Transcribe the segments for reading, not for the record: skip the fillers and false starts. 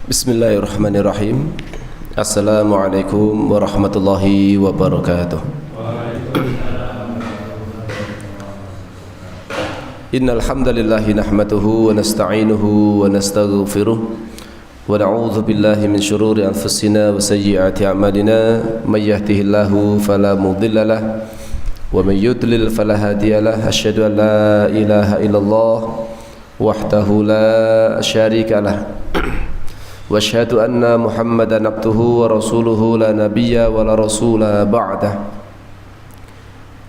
Bismillahirrahmanirrahim. Assalamualaikum warahmatullahi wabarakatuh. Innal hamdalillahi nahmaduhu wa nasta'inuhu wa nastaghfiruh wa na'udzu billahi min shururi anfusina wa sayyiati a'malina may yahdihillahu fala mudilla lahu wa may yudlil fala hadiya lahu asyhadu an la ilaha illallah wahdahu la syarika lahu wa asyhadu anna Muhammadan abduhu wa rasuluhu la nabiyya wa la rasula ba'dah.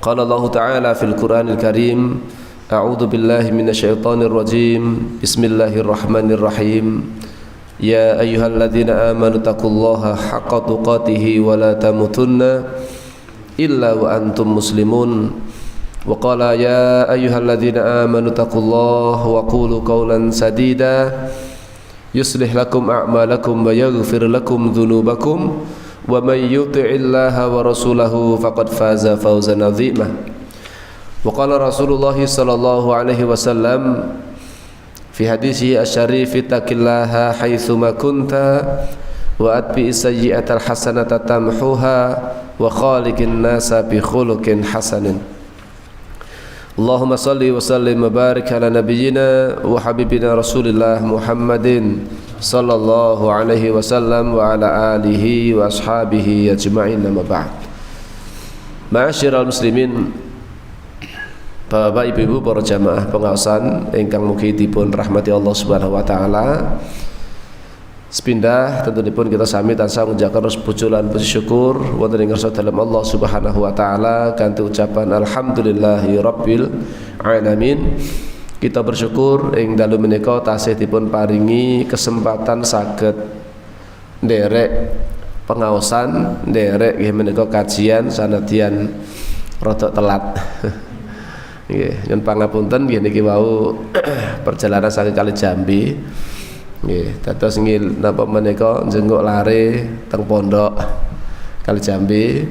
Qala Allah ta'ala fil Qur'anil Karim, a'udzu billahi minasyaitonir rajim. Bismillahirrahmanirrahim. Ya ayyuhalladzina amanu taqullaha haqqa tuqatih wa la tamutunna illa wa antum muslimun. Wa qala ya ayyuhalladzina amanu taqullaha wa qulu qawlan sadida yuslih lakum a'malakum wa yaghfir lakum dhunubakum wa may yuti'illaha wa rasulahu faqad faza fawzan 'azima. Wa qala Rasulullah sallallahu alaihi wasallam fi hadisi asy-syarif, taqillaha haitsu ma kunta wa atbi sayyi'atal hasanata tamhuha wa khaliqin nasa bi khuluqin hasanin. Allahumma salli wa sallim wa barik ala nabiyyina wa habibina Rasulillah Muhammadin sallallahu alaihi wasallam wa ala alihi wa ashabihi ajma'in, amma ba'd. Ma'asyiral muslimin, Bapak Ibu para jamaah pengaosan ingkang mugi dipun rahmati Allah Subhanahu wa taala. Sepindah tentunipun kita sami tansah ngujaken puji lan puji syukur wonten ing ngarsa dalem Allah Subhanahu wa taala kanthi ucapan alhamdulillahi rabbil alamin. Kita bersyukur ing dalu menika tasih dipun paringi kesempatan saged nderek pengaosan, nderek nggih menika kajian sanadyan rada telat. Nggih, nyuwun pangapunten nggih niki wau perjalanan saking Kali Jambi. Nggih, dados ngil napa menika njenguk lare teng pondok Kali Jambi,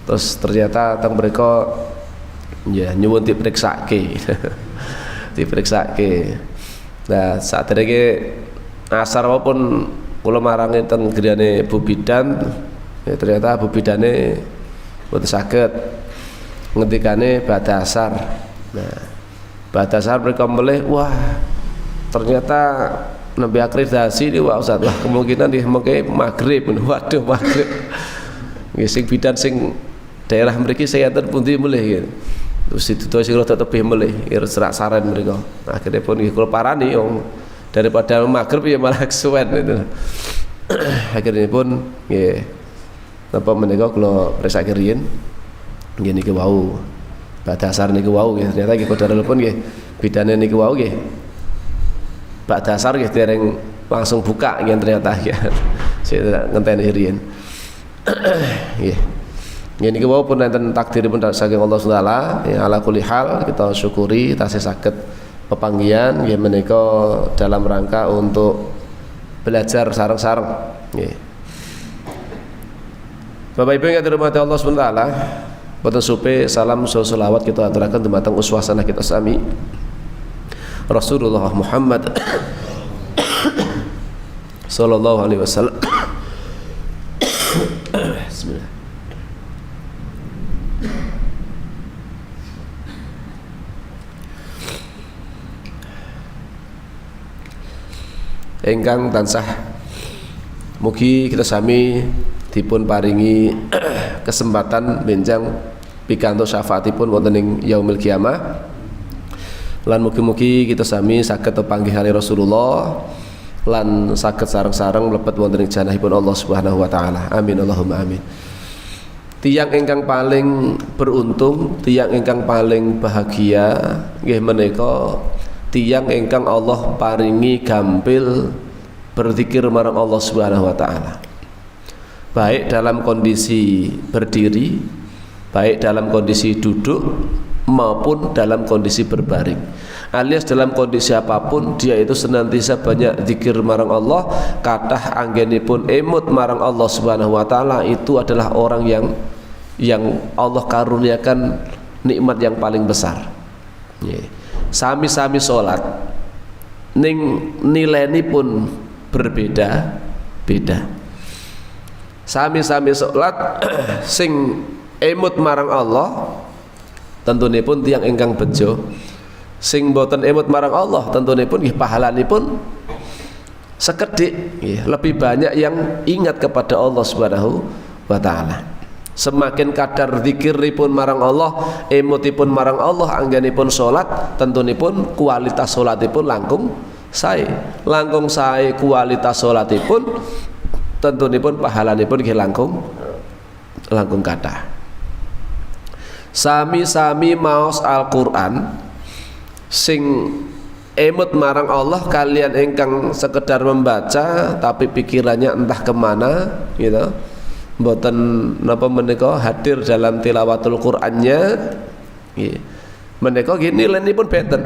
terus ternyata teng mriku ya nyuwun diperiksake. Diperiksake. Nah, saderenge asar maupun kula marangi teng griyane Bu Bidan, ya ternyata Bu Bidane boten saged ngendikane badhe asar. Nah, badhe asar mriku melih, wah ternyata nembe akreditasi ini wah Ustaz, wah kemungkinan di mengke maghrib. Waduh, maghrib. Nggih, sing bidan sing daerah mriki saya enten pundi melih gitu. Terus ditutur sing rada tebih melih, serak saren mriko. Akhirnya pun nggih kula parani daripada maghrib ya malah kesuwen itu. Akhirnya pun nggih napa menika kula presake riyin. Nggih niki wau. Badhe asar niku wau nggih, ternyata nggih kodara pun nggih bidane niku wau nggih. Pak dasar nggih dereng langsung buka nggih ternyata ya. Saya ngenteni riyen. Nggih. Nggih niki wau pun enten takdiripun saking Allah Subhanahu ya, ala kulli hal kita syukuri tasih saged pepanggihan nggih menika dalam rangka untuk belajar sareng-sareng nggih. Bapak Ibu yang dirahmati Allah Subhanahu wa taala, boten supe salam selawat kita aturaken dumateng uswasana kita sami Rasulullah Muhammad sallallahu alaihi wasallam. Bismillah. Engkang tansah mugi kita sami dipun paringi kesempatan benjang pikantos syafaatipun wonten ing yaumil kiamah. Lan mugi-mugi kita sami saged tepanggih kali Rasulullah lan saged sareng-sareng mlebet wonten ing janahipun Allah Subhanahu wa taala. Amin Allahumma amin. Tiyang ingkang paling beruntung, tiyang ingkang paling bahagia nggih menika tiyang ingkang Allah paringi gampil berzikir marang Allah Subhanahu wa taala. Baik dalam kondisi berdiri, baik dalam kondisi duduk maupun dalam kondisi berbaring, alias dalam kondisi apapun dia itu senantiasa banyak zikir marang Allah. Kathah anggenipun emut marang Allah Subhanahu wa taala itu adalah orang yang Allah karuniakan nikmat yang paling besar. Sami-sami salat ning nileni pun berbeda-beda. Sami-sami salat sing emut marang Allah tentunipun tiyang ingkang bejo, sing boten emut marang Allah tentunipun nggih pahalanipun sekedhik, lebih banyak yang ingat kepada Allah Subhanahu wa taala. Semakin kadar zikiripun marang Allah, emutipun marang Allah, anggenipun salat, tentunipun kualitas salatipun langkung sae. Langkung sae kualitas salatipun, tentunipun pahalanipun nggih langkung kathah. Sami-sami maos Al-Qur'an sing emut marang Allah kalian ingkang sekedar membaca tapi pikirannya entah kemana gitu, mboten napa menika hadir dalam tilawatul Qur'annya, menika nggih nilenipun benten.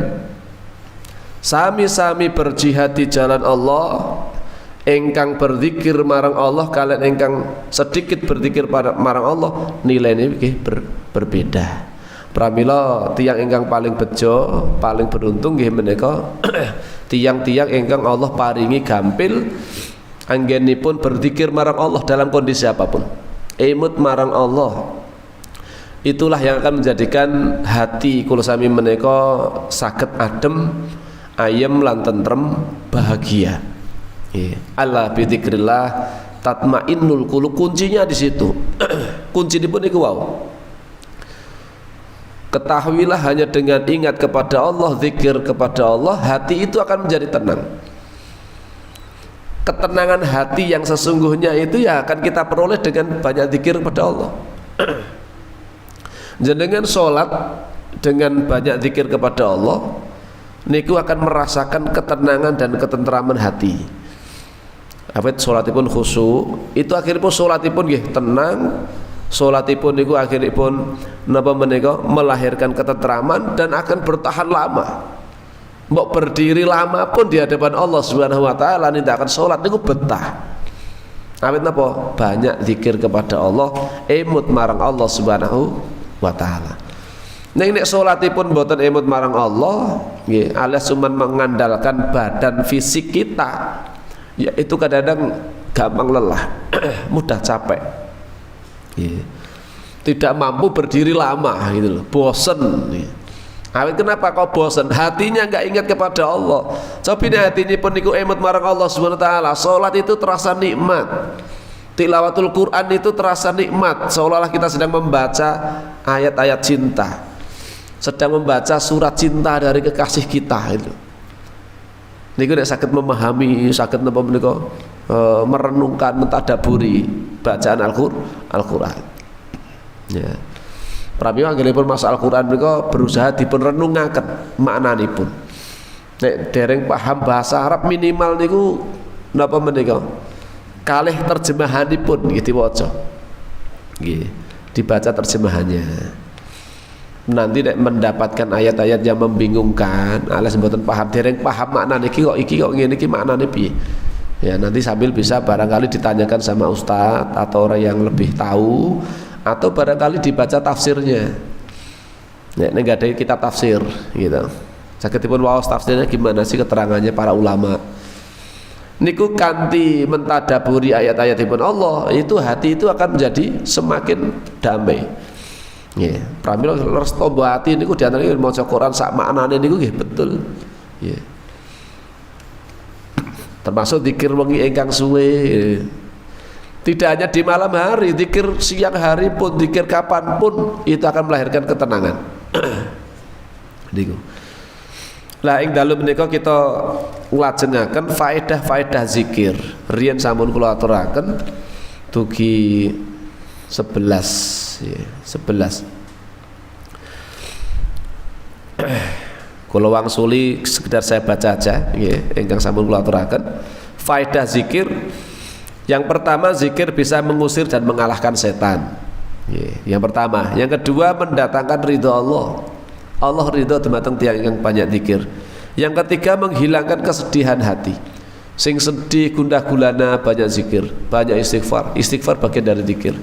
Sami-sami berjihad di jalan Allah, ingkang berzikir marang Allah kalian ingkang sedikit berzikir marang Allah, nilainya nggih berbeda. Pramila tiyang ingkang paling bejo, paling beruntung nggih menika tiyang-tiyang ingkang Allah paringi gampil anggenipun berzikir marang Allah dalam kondisi apapun. Emut marang Allah. Itulah yang akan menjadikan hati kula sami menika saged adem, ayem lan tentrem, bahagia. Allah bi dzikrillah tatmainnul qulub, kuncinya di situ. Kuncinipun niku wau. Ketahuilah hanya dengan ingat kepada Allah, zikir kepada Allah, hati itu akan menjadi tenang. Ketenangan hati yang sesungguhnya itu ya akan kita peroleh dengan banyak zikir kepada Allah. Jenengan sholat dengan banyak zikir kepada Allah, niku akan merasakan ketenangan dan ketentraman hati. Awet sholatipun khusyuk, itu akhiripun sholatipun nggih tenang. Sholatipun niku akhiripun napa menika melahirkan ketentraman dan akan bertahan lama. Mbok berdiri lama pun di hadapan Allah Subhanahu wa taala nindakan sholat niku betah. Awet napa? Banyak zikir kepada Allah, emut marang Allah Subhanahu wa taala. Nek sholatipun mboten emut marang Allah, nggih, alias cuman mengandalkan badan fisik kita, ya itu kadang-kadang gampang lelah, mudah capek. Tidak mampu berdiri lama gitu loh, bosen. Awet kenapa kau bosen? Hatinya nggak ingat kepada Allah. Coba ini hatinya pun niku emut marang Allah Subhanahu wa taala. Salat itu terasa nikmat. Tilawatul Quran itu terasa nikmat, seolah-olah kita sedang membaca ayat-ayat cinta, sedang membaca surat cinta dari kekasih kita itu. Niku nek saged memahami, saged napa menika merenungkan, mentadaburi bacaan Al-Qur'an. Ya. Pramila anggenipun mas Al-Qur'an menika berusaha dipun renungaken maknanipun. Nek dereng paham bahasa Arab minimal niku napa menika kalih terjemahanipun nggih diwaca. Nggih, dibaca terjemahannya. Nanti nek mendapatkan ayat-ayat yang membingungkan, alias mboten paham, dereng paham maknane iki kok ngene iki maknane piye. Ya nanti sambil bisa barangkali ditanyakan sama ustadz atau orang yang lebih tahu, atau barangkali dibaca tafsirnya. Nek nggak ada kitab tafsir gitu. Sakitipun waos tafsirnya gimana sih keterangannya para ulama. Niku kanthi mentadaburi ayat-ayatipun Allah, itu hati itu akan menjadi semakin damai. Nggih, pramila resto hati niku diantara maca Quran sak maknane niku nggih betul. Nggih. Termasuk zikir wengi ingkang suwe. Tidak hanya di malam hari, zikir siang hari pun, zikir kapanpun itu akan melahirkan ketenangan. Niku. Lah ing dalu menika kita nglajengaken faedah-faedah zikir. Riyen sampun kula aturaken dugi 11 ya, 11. Kula wangsuli sekedar saya baca aja nggih ingkang sampun kula aturaken. Faedah zikir yang pertama, zikir bisa mengusir dan mengalahkan setan. Yang pertama, yang kedua mendatangkan ridho Allah. Allah ridho dumateng tiyang ingkang banyak zikir. Yang ketiga menghilangkan kesedihan hati. Sing sedih gundah gulana banyak zikir, banyak istighfar. Istighfar bagian dari zikir.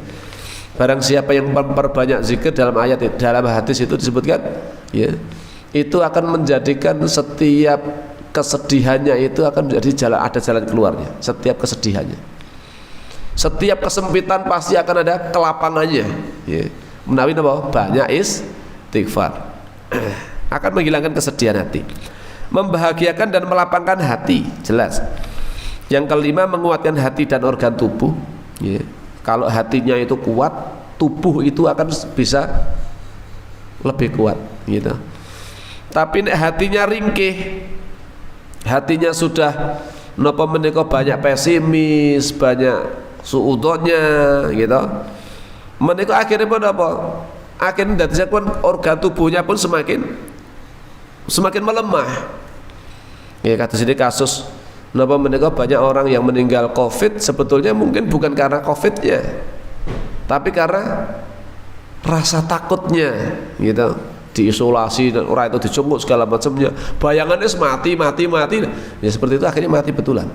Barang siapa yang memperbanyak zikir dalam dalam hadis itu disebutkan, ya, itu akan menjadikan setiap kesedihannya itu akan menjadi ada jalan keluarnya. Setiap kesedihannya, setiap kesempitan pasti akan ada kelapangannya. Menawi apa? Banyak istighfar akan menghilangkan kesedihan hati, membahagiakan dan melapangkan hati, jelas. Yang kelima, menguatkan hati dan organ tubuh. Kalau hatinya itu kuat, tubuh itu akan bisa lebih kuat gitu. Tapi nek hatinya ringkih, hatinya sudah napa menika banyak pesimis, banyak suudzonnya gitu, menika akhirnya pun apa? Akhirnya organ tubuhnya pun semakin melemah. Kata sini kasus napa menika banyak orang yang meninggal COVID, sebetulnya mungkin bukan karena COVID-nya, tapi karena rasa takutnya gitu, diisolasi dan orang itu dicungkuk segala macamnya, bayangannya mati. Ya seperti itu, akhirnya mati betulan.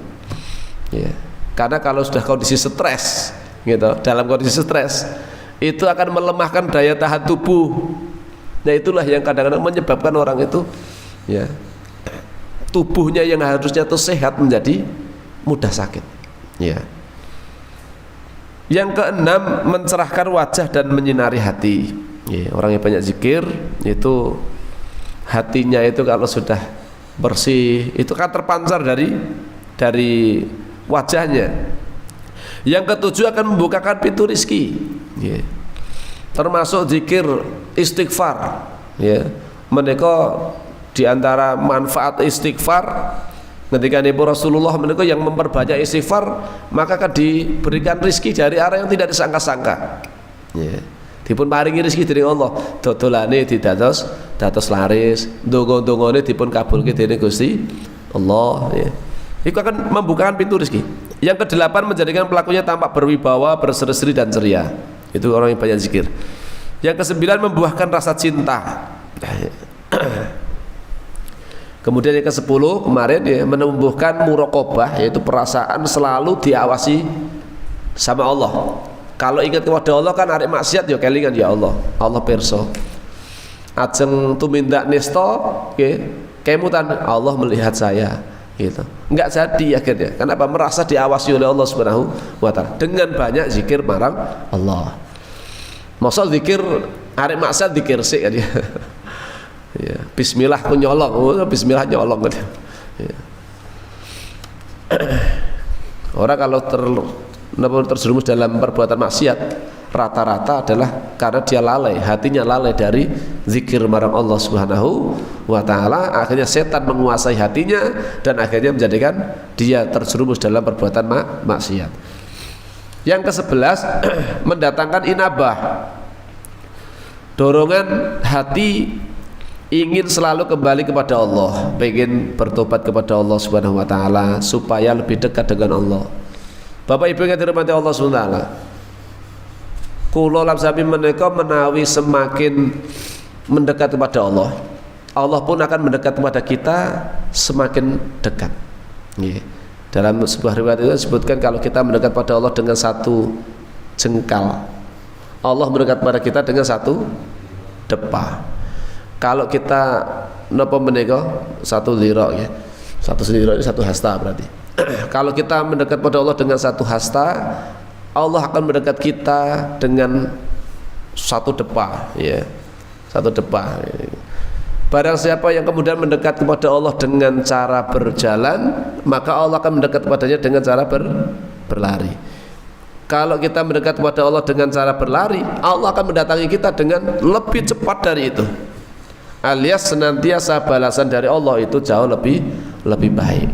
Karena kalau sudah kondisi stres gitu, dalam kondisi stres itu akan melemahkan daya tahan tubuh. Nah itulah yang kadang-kadang menyebabkan orang itu tubuhnya yang harusnya itu sehat menjadi mudah sakit. Yang keenam, mencerahkan wajah dan menyinari hati. Orang yang banyak zikir itu hatinya itu kalau sudah bersih itu kan terpancar dari wajahnya. Yang ketujuh, akan membukakan pintu rezeki. Termasuk zikir istighfar. Menika diantara manfaat istighfar, ketika Nabi Rasulullah menika yang memperbanyak istighfar, maka akan diberikan rezeki dari arah yang tidak disangka-sangka. Dipun paringi rezeki dari Allah, dodolane didados laris, donga-dongane dipun kabulke dening Gusti Allah. Itu akan membukakan pintu rezeki. Yang kedelapan, menjadikan pelakunya tampak berwibawa, berseri-seri dan ceria. Itu orang yang banyak zikir. Yang kesembilan, membuahkan rasa cinta. Kemudian yang ke-10 kemarin menumbuhkan muraqabah, yaitu perasaan selalu diawasi sama Allah. Kalau ingat kepada Allah kan arek maksiat ya kelingan, ya Allah pirsa. Ajeng tumindak nista kemutan Allah melihat saya gitu. Enggak jadi akhirnya. Kenapa? Merasa diawasi oleh Allah Subhanahu wa taala dengan banyak zikir marang Allah. Masa zikir arek maksiat zikir sik kan ya. Bismillah ku nyolong, bismillah nyolong kan. Orang kalau terjerumus dalam perbuatan maksiat rata-rata adalah karena dia lalai, hatinya lalai dari zikir marang Allah Subhanahu wa taala. Akhirnya setan menguasai hatinya dan akhirnya menjadikan dia terjerumus dalam perbuatan maksiat. Yang ke-11, mendatangkan inabah, dorongan hati ingin selalu kembali kepada Allah, ingin bertobat kepada Allah Subhanahu wa taala supaya lebih dekat dengan Allah. Bapak Ibu yang dirahmati Allah Subhanahu wa taala, kula lan sami menika menawi semakin mendekat kepada Allah, Allah pun akan mendekat kepada kita semakin dekat. Dalam sebuah riwayat itu disebutkan kalau kita mendekat pada Allah dengan satu jengkal, Allah mendekat kepada kita dengan satu depa. Kalau kita napa menika satu zira ya. Satu zira ini satu hasta berarti. Kalau kita mendekat pada Allah dengan satu hasta, Allah akan mendekat kita dengan satu depa ya. Satu depa. Barang siapa yang kemudian mendekat kepada Allah dengan cara berjalan, maka Allah akan mendekat kepadanya dengan cara berlari. Kalau kita mendekat kepada Allah dengan cara berlari, Allah akan mendatangi kita dengan lebih cepat dari itu. Alias senantiasa balasan dari Allah itu jauh lebih baik.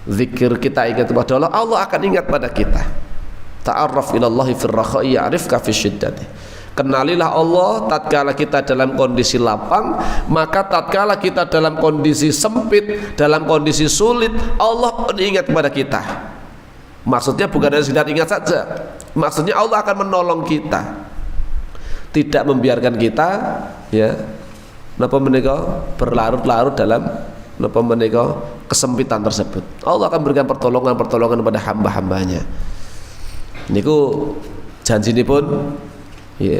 Zikir kita ingat kepada Allah, Allah akan ingat pada kita. Ta'arraf ilallahi fir rakha'i ya'rifka fisyiddati. Kenalilah Allah tatkala kita dalam kondisi lapang, maka tatkala kita dalam kondisi sempit, dalam kondisi sulit, Allah ingat kepada kita. Maksudnya bukan dari sekedar ingat saja, maksudnya Allah akan menolong kita, tidak membiarkan kita ya napa menika berlarut-larut dalam napa menika kesempitan tersebut. Allah akan berikan pertolongan kepada hamba-hambanya. Niku janjinipun ya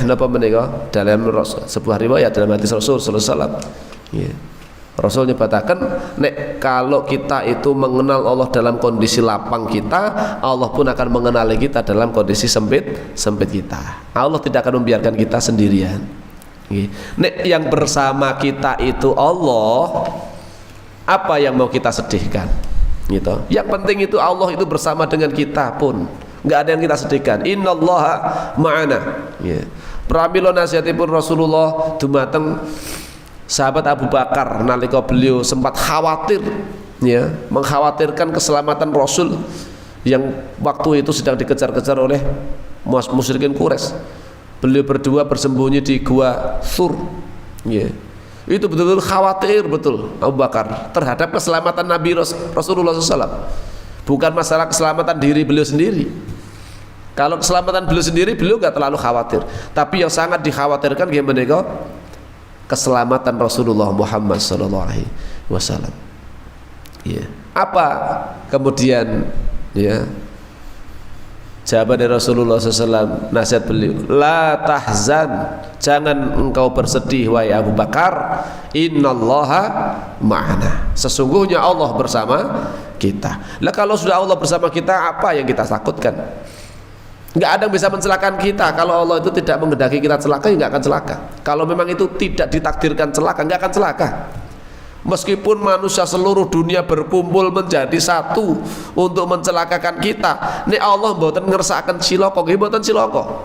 napa menika dalam sebuah riwayat dalam hadis Rasul sallallahu alaihi wasallam ya. Rasul nyebataken nek kalau kita itu mengenal Allah dalam kondisi lapang kita, Allah pun akan mengenali kita dalam kondisi sempit kita. Allah tidak akan membiarkan kita sendirian. Nek yang bersama kita itu Allah, apa yang mau kita sedihkan? Gitu. Yang penting itu Allah itu bersama dengan kita pun, nggak ada yang kita sedihkan. Innallaha ma'ana. Pramila nasihatipun Rasulullah dumateng sahabat Abu Bakar nalika beliau sempat khawatir, ya, mengkhawatirkan keselamatan Rasul yang waktu itu sedang dikejar-kejar oleh musyrikin Quraisy. Beliau berdua bersembunyi di gua Sur, ya. Itu betul-betul khawatir betul Abu Bakar terhadap keselamatan Nabi Rasulullah SAW. Bukan masalah keselamatan diri beliau sendiri. Kalau keselamatan beliau sendiri beliau gak terlalu khawatir, tapi yang sangat dikhawatirkan gimana kok? Keselamatan Rasulullah Muhammad SAW. Ya. Apa kemudian, ya, jawaban dari Rasulullah SAW, nasihat beliau, la tahzan, jangan engkau bersedih wahai Abu Bakar, innallaha ma'ana, sesungguhnya Allah bersama kita. Lah kalau sudah Allah bersama kita, apa yang kita takutkan? Nggak ada yang bisa mencelakakan kita. Kalau Allah itu tidak menghendaki kita celaka, ya nggak akan celaka. Kalau memang itu tidak ditakdirkan celaka, nggak akan celaka. Meskipun manusia seluruh dunia berkumpul menjadi satu untuk mencelakakan kita, nek Allah mboten ngersakaken cilaka, nggih mboten cilaka.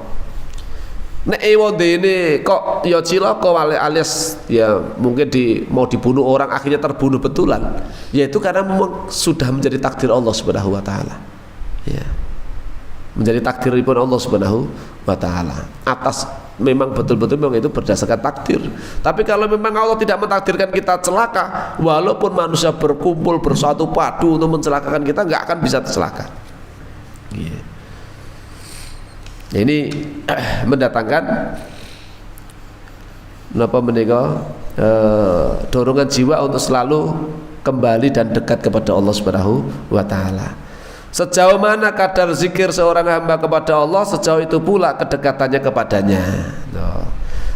Nek ini kok ya cilaka alias ya mungkin mau dibunuh orang akhirnya terbunuh betulan. Yaitu karena memang sudah menjadi takdir Allah Subhanahu wa taala. Ya. Menjadi takdiripun Allah Subhanahu wa taala. Atas memang betul-betul memang itu berdasarkan takdir. Tapi kalau memang Allah tidak mentakdirkan kita celaka, walaupun manusia berkumpul bersatu padu untuk mencelakakan kita, nggak akan bisa tercelaka. Ini mendatangkan dorongan jiwa untuk selalu kembali dan dekat kepada Allah Subhanahu wa taala. Sejauh mana kadar zikir seorang hamba kepada Allah, sejauh itu pula kedekatannya kepadanya.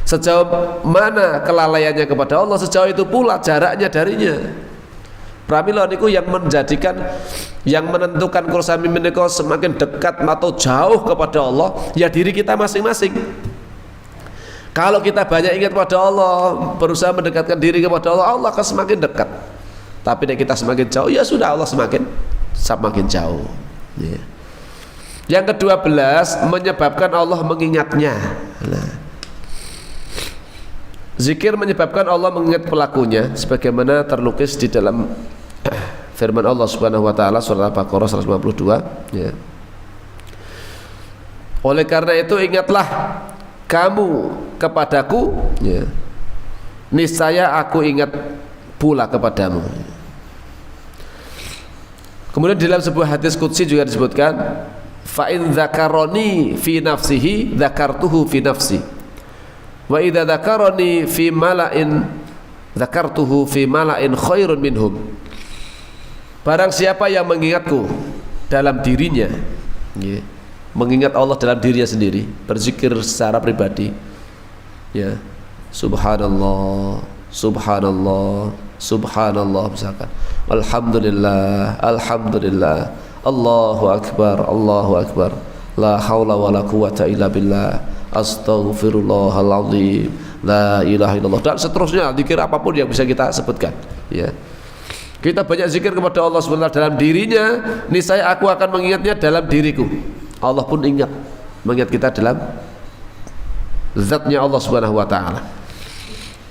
Sejauh mana kelalaiannya kepada Allah, sejauh itu pula jaraknya darinya. Pramila niku yang menjadikan, yang menentukan kursami menika semakin dekat atau jauh kepada Allah, ya diri kita masing-masing. Kalau kita banyak ingat kepada Allah, berusaha mendekatkan diri kepada Allah, Allah akan semakin dekat. Tapi nek kita semakin jauh, ya sudah Allah semakin jauh. Ya. Yang ke-12, menyebabkan Allah mengingatnya. Nah, zikir menyebabkan Allah mengingat pelakunya, sebagaimana terlukis di dalam firman Allah Subhanahu wa taala surat Al-Baqarah 152. Ya. Oleh karena itu ingatlah kamu kepadaku, ya, niscaya aku ingat pula kepadamu. Kemudian dalam sebuah hadis qudsi juga disebutkan, fa in dzakaroni fi nafsihi dzakartuhu fi nafsi, wa idza dzakaroni fi mala'in dzakartuhu fi mala'in khairun minhum. Barang siapa yang mengingatku dalam dirinya, ya, mengingat Allah dalam dirinya sendiri, berzikir secara pribadi, ya, subhanallah, subhanallah, subhanallah misalkan, alhamdulillah, alhamdulillah, Allahu akbar, Allahu akbar, la haula wala quwata illa billah, astaghfirullahaladzim, la ilaha illallah, dan seterusnya zikir apapun yang bisa kita sebutkan. Ya, kita banyak zikir kepada Allah SWT dalam dirinya, niscaya aku akan mengingatnya dalam diriku. Allah pun mengingat kita dalam zatnya Allah Subhanahu wa taala.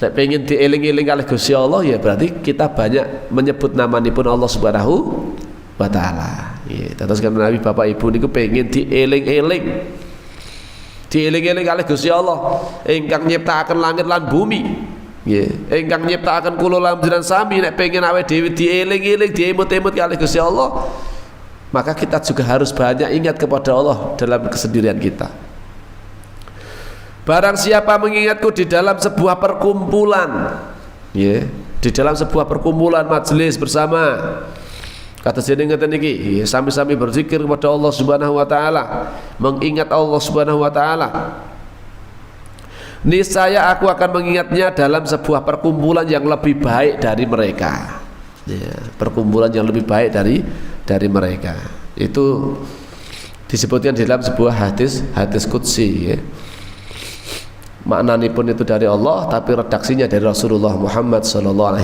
Nek pengen dieling-eling kalih Gusti Allah, ya berarti kita banyak menyebut namanipun Allah Subhanahu wa taala. Ya, terus kan Nabi Bapak Ibu niku pengen dieling-eling. Dieling-eling kalih Gusti Allah ingkang nyiptakaken langit lan bumi. Nggih, ingkang nyiptakaken kula lan jenengan sami, nek pengen awake dhewe dieling-eling, diemut-emut kalih Gusti Allah, maka kita juga harus banyak ingat kepada Allah dalam kesendirian kita. Barang siapa mengingatku di dalam sebuah perkumpulan, ya, di dalam sebuah perkumpulan majelis bersama, kata jenengan ngeten iki, sami-sami berzikir kepada Allah Subhanahu wa taala, mengingat Allah Subhanahu wa taala. niscaya aku akan mengingatnya dalam sebuah perkumpulan yang lebih baik dari mereka. Ya, perkumpulan yang lebih baik dari mereka. Itu disebutkan di dalam sebuah hadis qudsi, ya. Maknanya pun itu dari Allah, tapi redaksinya dari Rasulullah Muhammad SAW.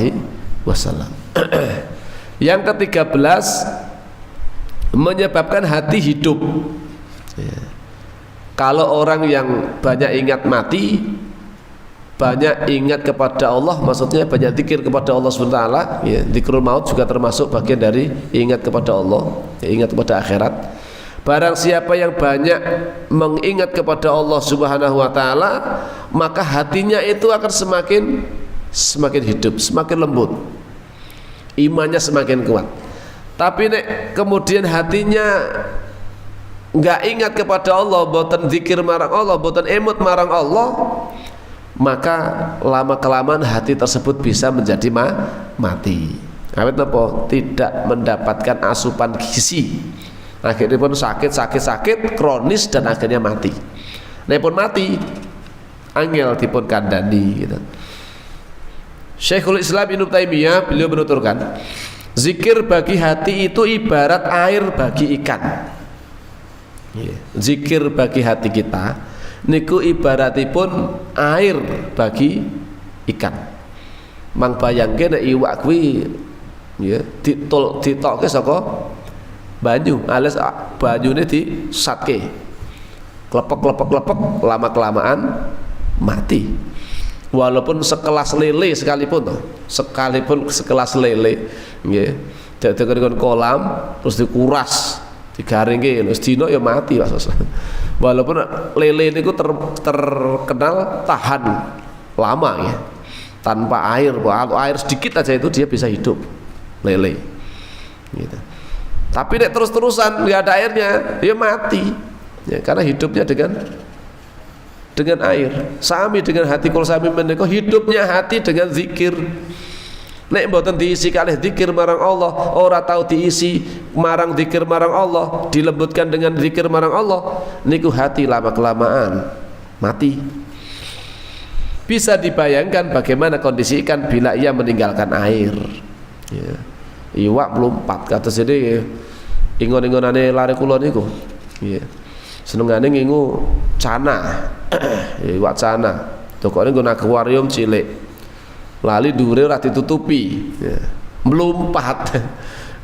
Yang ke-13, menyebabkan hati hidup. Ya. Kalau orang yang banyak ingat mati, banyak ingat kepada Allah, maksudnya banyak zikir kepada Allah SWT, ya, zikrul maut juga termasuk bagian dari ingat kepada Allah, ya, ingat kepada akhirat. Barang siapa yang banyak mengingat kepada Allah Subhanahu wa taala, maka hatinya itu akan semakin hidup, semakin lembut. Imannya semakin kuat. Tapi nek kemudian hatinya enggak ingat kepada Allah, boten zikir marang Allah, boten emut marang Allah, maka lama kelamaan hati tersebut bisa menjadi mati. Awet napa? Tidak mendapatkan asupan gizi. Akhirnya pun sakit kronis dan akhirnya mati. Nek pun mati, angel dipun kandhani gitu. Syekhul Islam Ibnu Taimiyah beliau menuturkan, zikir bagi hati itu ibarat air bagi ikan. Zikir bagi hati kita niku ibaratipun air bagi ikan. Mang bayangke nek iwak kuwi ya ditokke saka banyu, alias banyune disatke, klepek lama kelamaan mati. Walaupun sekelas lele sekalipun sekelas lele, nggih, dadi kolam terus dikuras, digaringke, terus dino ya mati Mas. Walaupun lele niku terkenal tahan lama ya, tanpa air, air sedikit aja itu dia bisa hidup lele, gitu. Tapi nek terus-terusan nggak ada airnya, dia mati. Ya, karena hidupnya dengan air. Sami dengan hati kul sami menika hidupnya hati dengan zikir. Nek mboten diisi kalih zikir marang Allah, ora tahu diisi marang zikir marang Allah, dilembutkan dengan zikir marang Allah, niku hati lama kelamaan mati. Bisa dibayangkan bagaimana kondisi ikan bila ia meninggalkan air. Ya. Iwak melompat kata sini ingon-ingonane lare kula niku nggih senengane ngingu cana iwak cana tokone nggon akuarium cilik lali dhuwure ora ditutupi ya. Melompat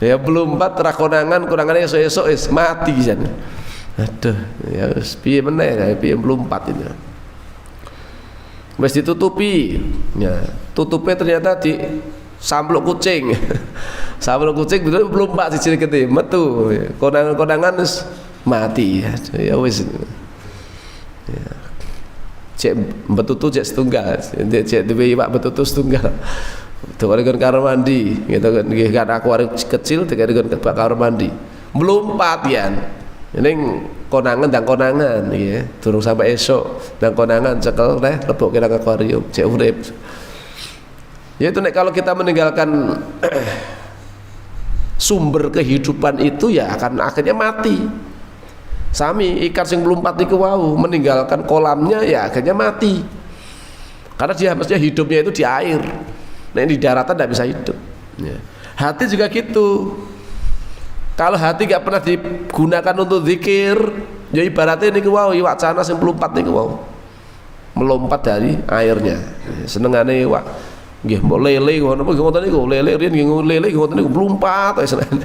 ya melompat ra konangane esuk-esuk wis mati jan. Aduh ya wis piye meneh piye melompat ini wis ditutupi ya tutupnya ternyata di sampluk kucing. Sampluk kucing betul belum pak siji gede metu konangan wis mati ya wis ya cek betutu cek setunggal cek duwe iwak betutu setunggal dengan kamar mandi gitu kan nggih kan akuarium kecil dengan kamar mandi melompat ya ning konangan dan konangan nggih durung sampai esuk dan konangan cekel teh lebokke nang akuarium cek urip. Yaitu nek kalau kita meninggalkan sumber kehidupan itu ya akan akhirnya mati. Sami ikan sing melompat niku wau meninggalkan kolamnya ya akhirnya mati. Karena dia mestinya hidupnya itu di air. Nah di daratan tidak bisa hidup. Ya. Hati juga gitu. Kalau hati gak pernah digunakan untuk zikir, ya ibaratnya niku wau iwak cana sing melompat niku wau. Melompat dari airnya. Senengane iwak nggih mbok lele ngono ngoten niku lele riyen nggih lele ngoten niku mlumpat ae seneng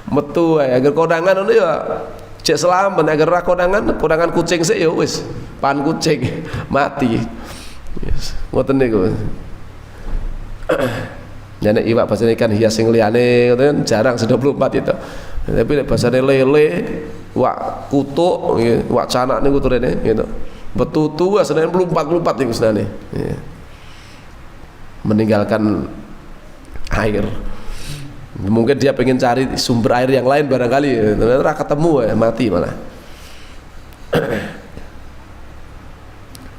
metu ae agar kondangan ngono ya cek selamat agar ra kondangan kucing sik ya wis pan kucing mati yes ngoten niku. Ya nek iwak bahasa ikan hias sing liyane ngoten jarang sudah mlumpat itu. Tapi nek bahasane lele wak kutuk nggih wak canak niku turene gitu. Betutu asane mlumpat-mlumpat niku senane. Ya. Meninggalkan air, mungkin dia pengen cari sumber air yang lain barangkali ternyata ketemu ya mati malah.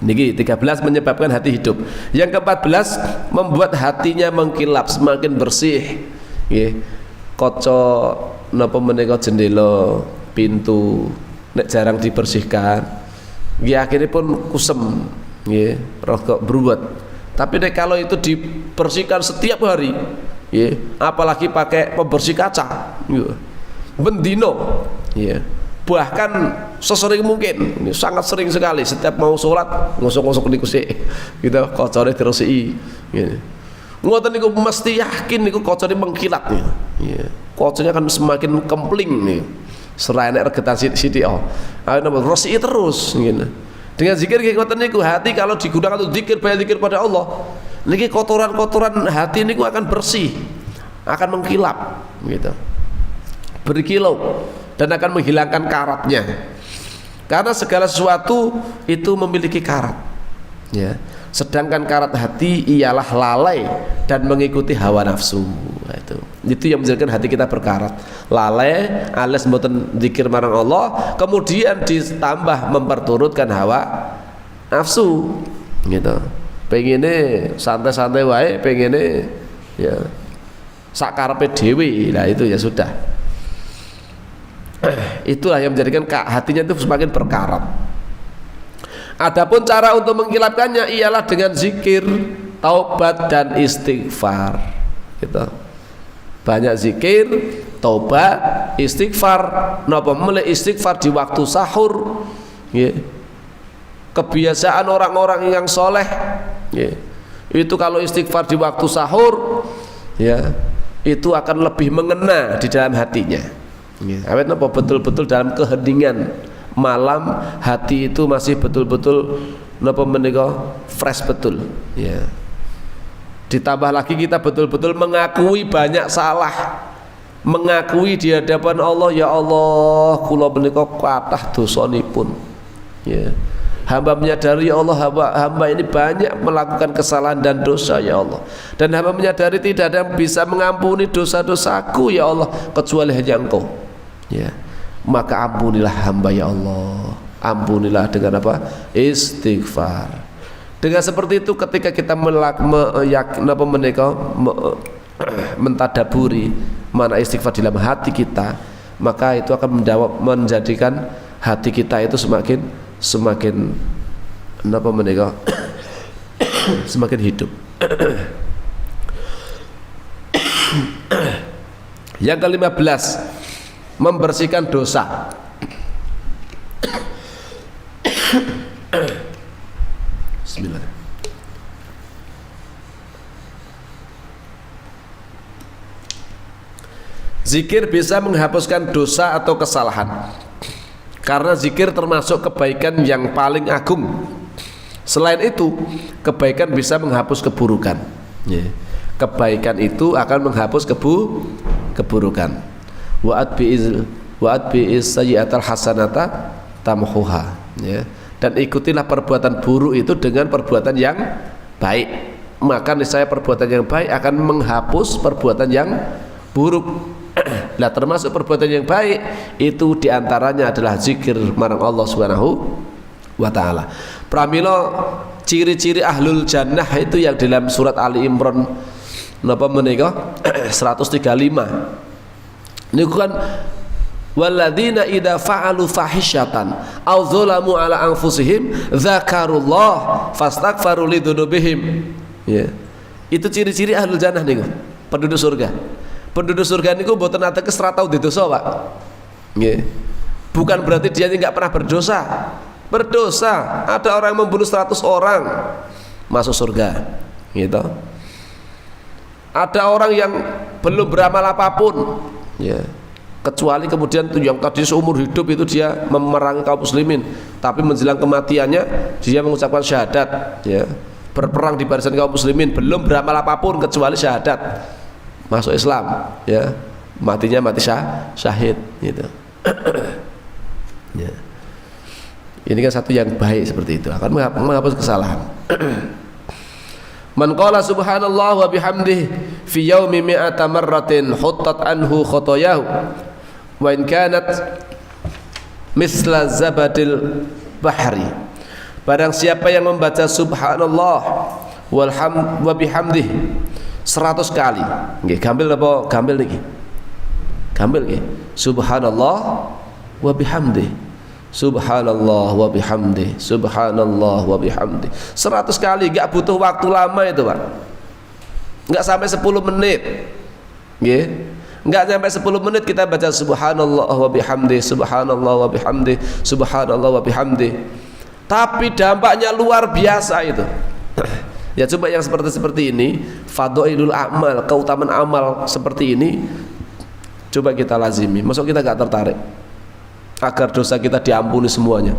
Niki 13 menyebabkan hati hidup. Yang ke-14 membuat hatinya mengkilap semakin bersih. Nggih. Kaca napa menika jendela, pintu nek jarang dibersihkan, nggih akhirnya pun kusem. nggih, rokok berubat. Tapi kalau itu dibersihkan setiap hari, nggih, apalagi pakai pembersih kaca, nggih, bendino, nggih, bahkan sesering mungkin, ini sangat sering sekali setiap mau sholat ngosok-ngosok niku sik, gitu, kocore diresiki, nggih. Ngoten niku mesti yakin niku kocore mengkilat, nggih. Kocornya akan semakin kempling nih. Serai nek regetan sithik oh. Ayo napa resiki terus ngene. Dengan zikir nggih ngoten niku hati kalau digunakan untuk zikir banyak zikir pada Allah. Niki kotoran-kotoran hati niku akan bersih, akan mengkilap gitu. Berkilau dan akan menghilangkan karatnya. Karena segala sesuatu itu memiliki karat. Ya. Sedangkan karat hati ialah lalai dan mengikuti hawa nafsu. Itu yang menjadikan hati kita berkarat, lalai alias mboten zikir marang Allah, kemudian ditambah memperturutkan hawa nafsu gitu. Pengine santai-santai wae, pengine ya sak karepe dhewe. Nah itu ya sudah. Itulah yang menjadikan hatinya itu semakin berkarat. Adapun cara untuk mengkilapkannya ialah dengan zikir, taubat dan istighfar. Gitu. Banyak zikir, taubat, istighfar. Napa mulai istighfar di waktu sahur? Ya. Kebiasaan orang-orang yang soleh. Ya. Itu kalau istighfar di waktu sahur, ya, itu akan lebih mengena di dalam hatinya. Ya. Awet napa betul-betul dalam keheningan malam hati itu masih betul-betul napa menika fresh betul, ya. Ditambah lagi kita betul-betul mengakui banyak salah, mengakui di hadapan Allah, ya Allah kula menika kathah dosanipun, ya. Hamba menyadari, ya Allah, hamba ini banyak melakukan kesalahan dan dosa, ya Allah, dan hamba menyadari tidak ada yang bisa mengampuni dosa-dosaku, ya Allah, kecuali hanya Engkau, ya. Maka ampunilah hamba, ya Allah, ampunilah dengan apa? Istighfar. Dengan seperti itu ketika kita mentadaburi mana istighfar dalam hati kita, maka itu akan menjadikan hati kita itu semakin semakin hidup. Yang ke-15, membersihkan dosa. Bismillah. Zikir bisa menghapuskan dosa atau kesalahan, karena zikir termasuk kebaikan yang paling agung. Selain itu, kebaikan bisa menghapus keburukan. Kebaikan itu akan menghapus keburukan. Wa atbi'iz sayyi'atal hasanata tamhuha, ya. Dan ikutilah perbuatan buruk itu dengan perbuatan yang baik, maka niscaya perbuatan yang baik akan menghapus perbuatan yang buruk. Nah, termasuk perbuatan yang baik itu diantaranya adalah zikir marang Allah Subhanahu wa ta'ala. Pramila ciri-ciri ahlul jannah itu yang dalam surat Ali Imran napa menika 135. Niku kan walladzina idza fa'alu fahisyatan aw dzalamu ala anfusihim dzakarullah fastaghfaru lidzunubihim, ya. Itu ciri-ciri ahlul jannah niku, penduduk surga. Penduduk surga niku mboten ateges ra tau didosa, Pak. Nggih. Bukan berarti dia enggak pernah berdosa. Berdosa. Ada orang yang membunuh 100 orang masuk surga, gitu. Ada orang yang belum beramal apapun, ya, kecuali kemudian yang tadi seumur hidup itu dia memerangi kaum muslimin, tapi menjelang kematiannya dia mengucapkan syahadat, ya, berperang di barisan kaum muslimin, belum beramal apapun kecuali syahadat, masuk Islam, ya, matinya mati syahid, gitu. Ya. Ini kan satu yang baik seperti itu, akan menghapus kesalahan. Man qala subhanallah wa bihamdihi fi yaumi mi'ata marratin huttat anhu khotoyahu wa in kanat misla zabadil bahri. Barang siapa yang membaca subhanallah wa bihamdihi 100 kali, nggih, gambil apa gambil niki? Gambil nggih. Subhanallah wa bihamdihi Subhanallah wa bihamdi, subhanallah wa bihamdi. 100 kali, enggak butuh waktu lama itu, Pak. Enggak sampai 10 menit. Nggih. Enggak sampai 10 menit kita baca subhanallah wa bihamdi, subhanallah wa bihamdi, subhanallah wa bihamdi. Tapi dampaknya luar biasa itu. Ya coba yang seperti ini, fadhailul amal, keutamaan amal seperti ini coba kita lazimi. Masuk kita enggak tertarik agar dosa kita diampuni semuanya,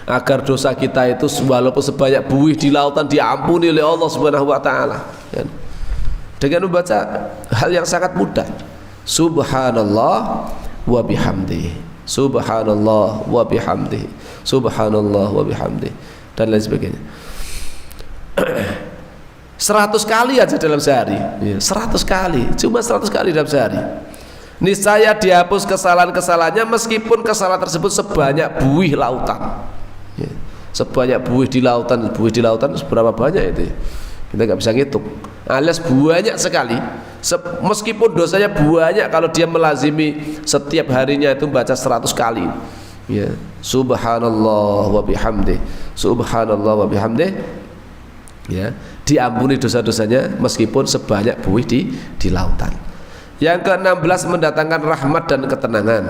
agar dosa kita itu walaupun sebanyak buih di lautan diampuni oleh Allah Subhanahu wa taala, kan? Dengan membaca hal yang sangat mudah, subhanallah wa bihamdi, subhanallah wa bihamdi, subhanallah wa bihamdi, dan lain sebagainya. 100 kali aja dalam sehari, 100 kali, cuma 100 kali dalam sehari, niscaya dihapus kesalahan-kesalahannya, meskipun kesalahan tersebut sebanyak buih lautan. Sebanyak buih di lautan seberapa banyak itu? Kita nggak bisa ngitung, alias banyak sekali. Meskipun dosanya banyak, kalau dia melazimi setiap harinya itu baca 100 kali, ya, subhanallah wa bihamdi, subhanallah wa bihamdi, ya, diampuni dosa-dosanya meskipun sebanyak buih di lautan. Yang ke-16, mendatangkan rahmat dan ketenangan.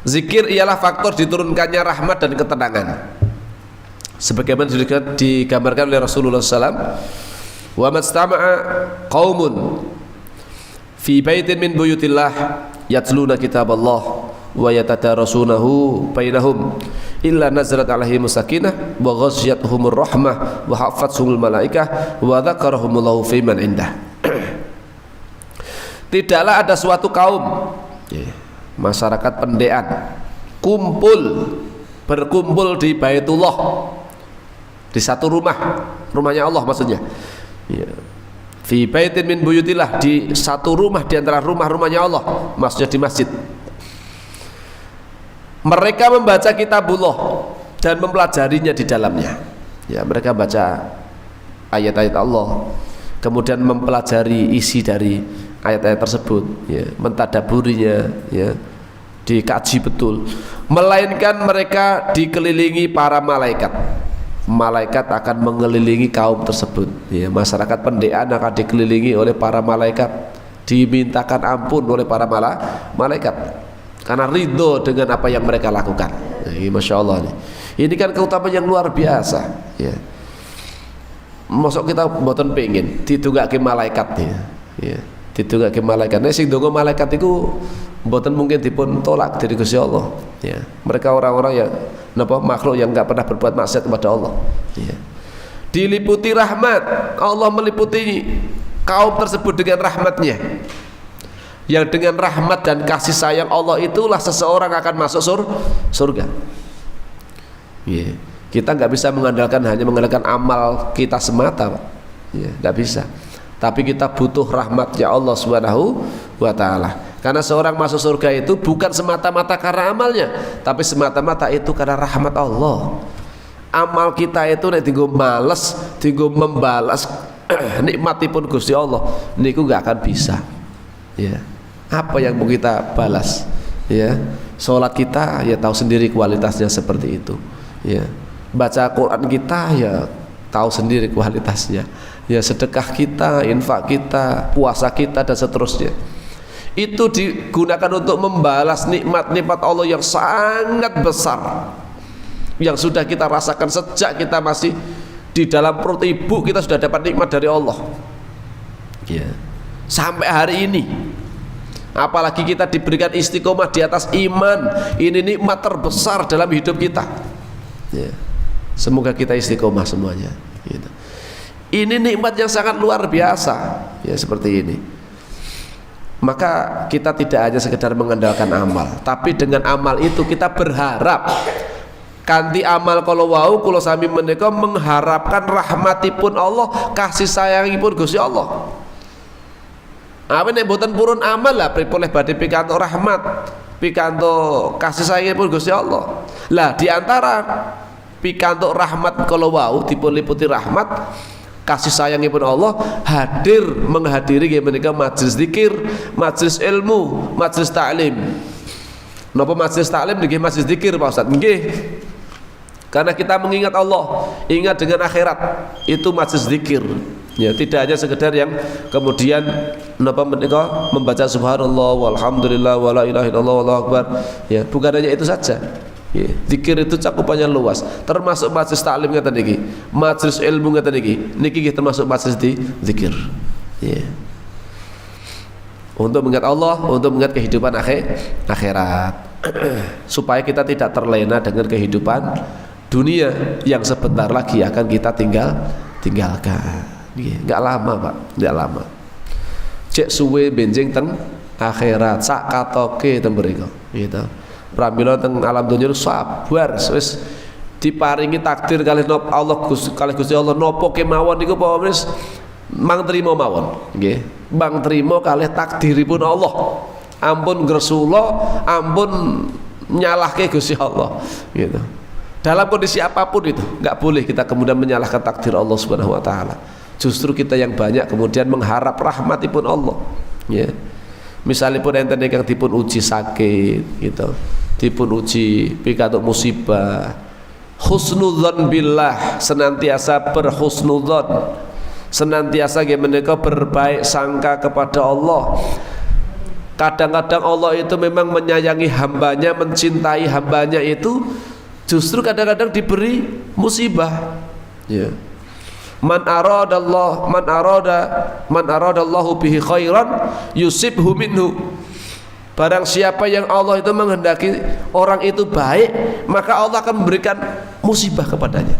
Zikir ialah faktor diturunkannya rahmat dan ketenangan, sebagaimana digambarkan oleh Rasulullah SAW. Wa mastama'a qaumun fi baitin min buyutillah yatluna kitaballah wa yatadarasunahu bainahum illa nazalat alaihim sakinah wa ghasyiyatuhumur rahmah wa hafatzumul malaikah wa dzakarahumullahu fi man indah. Tidaklah ada suatu kaum, masyarakat pendean, berkumpul di Baitullah, di satu rumahnya Allah maksudnya, ya. Fi baitin min buyutillah, di satu rumah di antara rumah-rumahnya Allah, maksudnya di masjid. Mereka membaca kitabullah dan mempelajarinya di dalamnya, ya, mereka baca ayat-ayat Allah, kemudian mempelajari isi dari ayat-ayat tersebut, ya, mentadaburinya, ya, dikaji betul. Melainkan mereka dikelilingi para malaikat. Malaikat akan mengelilingi kaum tersebut, ya, masyarakat pendean akan dikelilingi oleh para malaikat, dimintakan ampun oleh para malaikat karena ridho dengan apa yang mereka lakukan. Ya, Masya Allah nih. Ini kan keutamaan yang luar biasa, ya. Masuk kita mboten pengen ditugake malaikat, ya. Ditugake malaikat. Nek sing ndonga malaikat iku mboten mungkin dipun tolak dari Gusti Allah, ya. Mereka orang-orang yang makhluk yang enggak pernah berbuat maksiat kepada Allah, ya. Diliputi rahmat, Allah meliputi kaum tersebut dengan rahmatnya. Yang dengan rahmat dan kasih sayang Allah itulah seseorang akan masuk surga. Ya. Kita nggak bisa hanya mengandalkan amal kita semata, Pak. Ya, nggak bisa. Tapi kita butuh rahmatnya Allah Subhanahu wa taala. Karena seorang masuk surga itu bukan semata-mata karena amalnya, tapi semata-mata itu karena rahmat Allah. Amal kita itu nek tinggo males, tinggo membalas nikmatipun Gusti Allah, niku nggak akan bisa. Ya. Apa yang mau kita balas? Ya. Salat kita ya tahu sendiri kualitasnya seperti itu. Ya. Baca Quran kita ya tahu sendiri kualitasnya. Ya, sedekah kita, infak kita, puasa kita, dan seterusnya, itu digunakan untuk membalas nikmat-nikmat Allah yang sangat besar yang sudah kita rasakan sejak kita masih di dalam perut ibu. Kita sudah dapat nikmat dari Allah, ya, sampai hari ini. Apalagi kita diberikan istiqomah di atas iman, ini nikmat terbesar dalam hidup kita, ya. Semoga kita istiqomah semuanya, gitu. Ini nikmat yang sangat luar biasa, ya, seperti ini. Maka kita tidak hanya sekedar mengandalkan amal, tapi dengan amal itu kita berharap kanthi amal kalau wau kula sami menika mengharapkan rahmatipun Allah, kasih sayangipun Gusti Allah. Awe nek boten purun amal lah boleh badhe pikantuk rahmat, pikantuk kasih sayangipun Gusti Allah. Lah di antara pikantuk rahmat kalau wau dipun liputi rahmat, kasih sayangipun Allah hadir menghadiri nggih menika majelis zikir, majelis ilmu, majelis taklim. Napa majelis taklim nggih majelis zikir Pak Ustaz? Nggih. Karena kita mengingat Allah, ingat dengan akhirat, itu majelis zikir. Ya, tidak hanya sekedar yang kemudian napa menika membaca subhanallah walhamdulillah wala ilaha illallah wallahu akbar. Ya, bukan hanya itu saja. Ya, zikir itu cakupannya luas, termasuk majelis taklim ngeten niki, majelis ilmu ngeten niki termasuk majelis zikir. Ya. Untuk mengingat Allah, untuk mengingat kehidupan akhirat. Supaya kita tidak terlena dengan kehidupan dunia yang sebentar lagi akan kita tinggalkan. Enggak lama Pak, enggak lama. Cek suwe benjing teng akhirat sak katoke teng mriku gitu. Pramila teng alam dunya sabar wis diparingi takdir kalih Allah Gusti Allah napa kemawon niku apa wis mang trima mawon nggih. Mang trima kalih takdiripun Allah. Ampun gresula, ampun nyalahke Gusti Allah gitu. Dalam kondisi apapun itu enggak boleh kita kemudian menyalahkan takdir Allah Subhanahu wa taala. Justru kita yang banyak kemudian mengharap rahmatipun Allah. Ya. Misalnya pun enten ingkang dipun uji sakit, gitu, dipun uji pikantuk musibah, husnudzon billah, senantiasa berhusnudzon, senantiasa menika berbaik sangka kepada Allah. Kadang-kadang Allah itu memang menyayangi hambanya, mencintai hambanya itu, justru kadang-kadang diberi musibah. Ya. Man aradallahu bihi khairan yusibhu minhu. Barang siapa yang Allah itu menghendaki orang itu baik, maka Allah akan memberikan musibah kepadanya.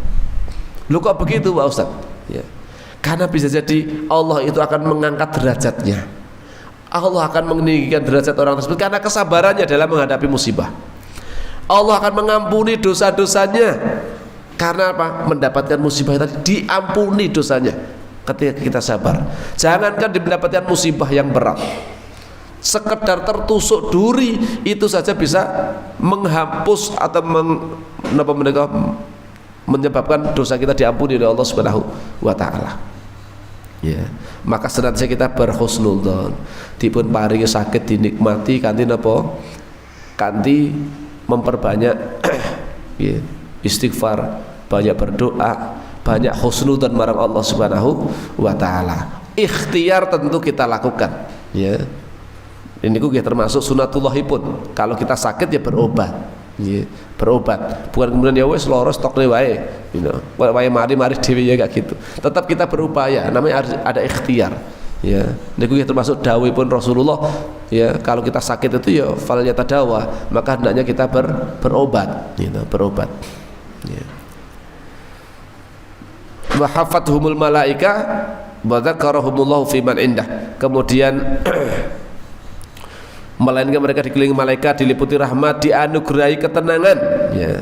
Lu kok begitu Pak Ustaz? Ya. Karena bisa jadi Allah itu akan mengangkat derajatnya, Allah akan meninggikan derajat orang tersebut karena kesabarannya dalam menghadapi musibah. Allah akan mengampuni dosa-dosanya. Karena apa? Mendapatkan musibah tadi diampuni dosanya ketika kita sabar. Jangankan mendapatkan musibah yang berat, sekedar tertusuk duri itu saja bisa menghapus atau menyebabkan dosa kita diampuni oleh Allah Subhanahu wa taala. Ya, maka senantiasa kita berhusnudzon, dipun paringi sakit dinikmati kanthi napa? Kanthi memperbanyak ya, istighfar, banyak berdoa, banyak husnudzon marang Allah Subhanahu wa taala. Ikhtiar tentu kita lakukan, ya. Ini juga termasuk sunatullahipun. Kalau kita sakit ya berobat, ya, berobat. Bukan kemudian ya wes loros tokne wae, wae mari dhewe ya gak gitu. Tetap kita berupaya, namanya ada ikhtiar. Ya, niku termasuk dawuhipun Rasulullah, ya, kalau kita sakit itu ya fal yatadawa, maka hendaknya kita berobat, gitu, berobat. Ya. Wa hafathumul malaika wa dzakarahumullahu fi man indah. Kemudian melainkan mereka dikelilingi malaikat, diliputi rahmat, dianugerahi ketenangan, ya.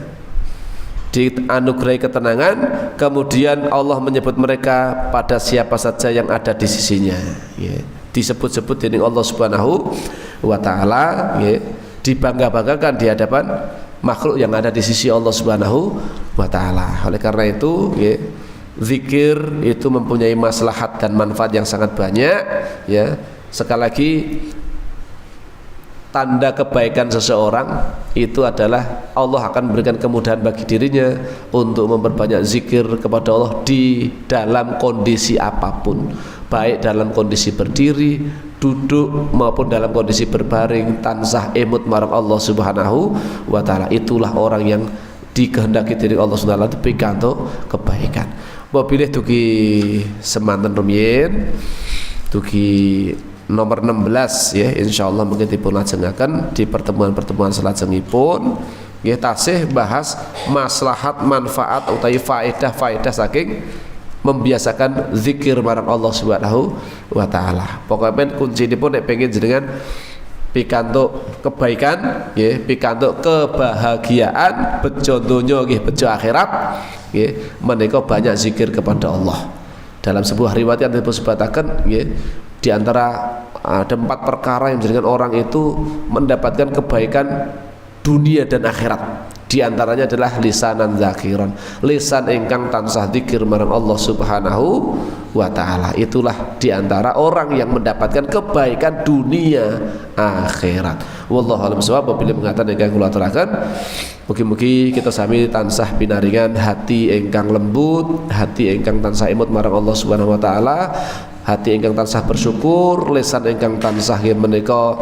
Dianugerahi ketenangan, kemudian Allah menyebut mereka pada siapa saja yang ada di sisinya, ya. Disebut-sebut dening Allah Subhanahu wa taala, ya. Dibangga-banggakan di hadapan makhluk yang ada di sisi Allah Subhanahu wa taala. Oleh karena itu, ya, zikir itu mempunyai maslahat dan manfaat yang sangat banyak, ya. Sekali lagi, tanda kebaikan seseorang itu adalah Allah akan memberikan kemudahan bagi dirinya untuk memperbanyak zikir kepada Allah di dalam kondisi apapun, baik dalam kondisi berdiri, duduk maupun dalam kondisi berbaring, tansah emut marang Allah Subhanahu wa taala. Itulah orang yang dikehendaki dari Allah Subhanahu wa taala pikantuk kebaikan. Wabilih dugi semanten rumiyin dugi nomor 16 ya, insyaallah mungkin dipun lajengaken di pertemuan-pertemuan salajengipun nggih tasih bahas maslahat manfaat utawi faedah-faedah saking membiasakan zikir marang Allah Subhanahu wa taala. Pokoke kuncinipun nek pengin jenengan pikantuk kebaikan nggih, pikantuk kebahagiaan bejo donya nggih bejo akhirat nggih, menika banyak zikir kepada Allah. Dalam sebuah riwayat yang disebutaken nggih, di antara ada 4 perkara yang menjadikan orang itu mendapatkan kebaikan dunia dan akhirat Di antaranya adalah lisanan zakiron, lisan ingkang tansah dzikir marang Allah Subhanahu wa taala. Itulah di antara orang yang mendapatkan kebaikan dunia akhirat. Wallahu a'lam bishawab. Bila mengatakan ingkang kula aturaken, mugi-mugi kita sami tansah pinaringan hati ingkang lembut, hati ingkang tansah imut marang Allah Subhanahu wa taala, hati ingkang tansah bersyukur, lisan ingkang tansah menika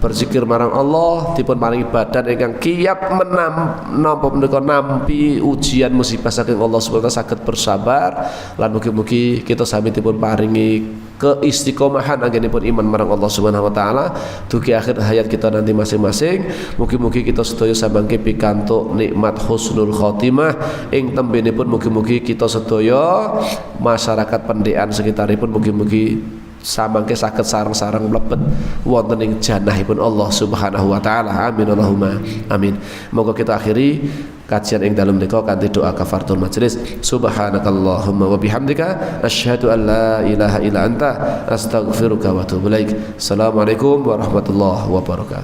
berzikir marang Allah, dipun paringi badan ingkang kiyat menapa menika nampi ujian musibah saking Allah Subhanahu wa taala, saged bersabar, lan mugi-mugi kita sami dipun paringi keistiqomahan anggenipun iman marang Allah Subhanahu wa taala dugi akhir hayat kita nanti masing-masing. Mugi-mugi kita sedaya samangke pikantuk nikmat husnul khotimah ing tembenipun. Mugi-mugi kita sedaya masyarakat pendekan sekitaripun mugi-mugi samangke saged sareng-sareng mlebet wonten ing janahipun Allah Subhanahu wa taala. Amin Allahumma amin. Moga kita akhiri kajian ing dalem menika kanthi doa kafaratul majelis. Subhanakallahumma wa bihamdika asyhadu an la ilaha illa anta astaghfiruka wa atubu ilaik. Assalamualaikum warahmatullahi wabarakatuh.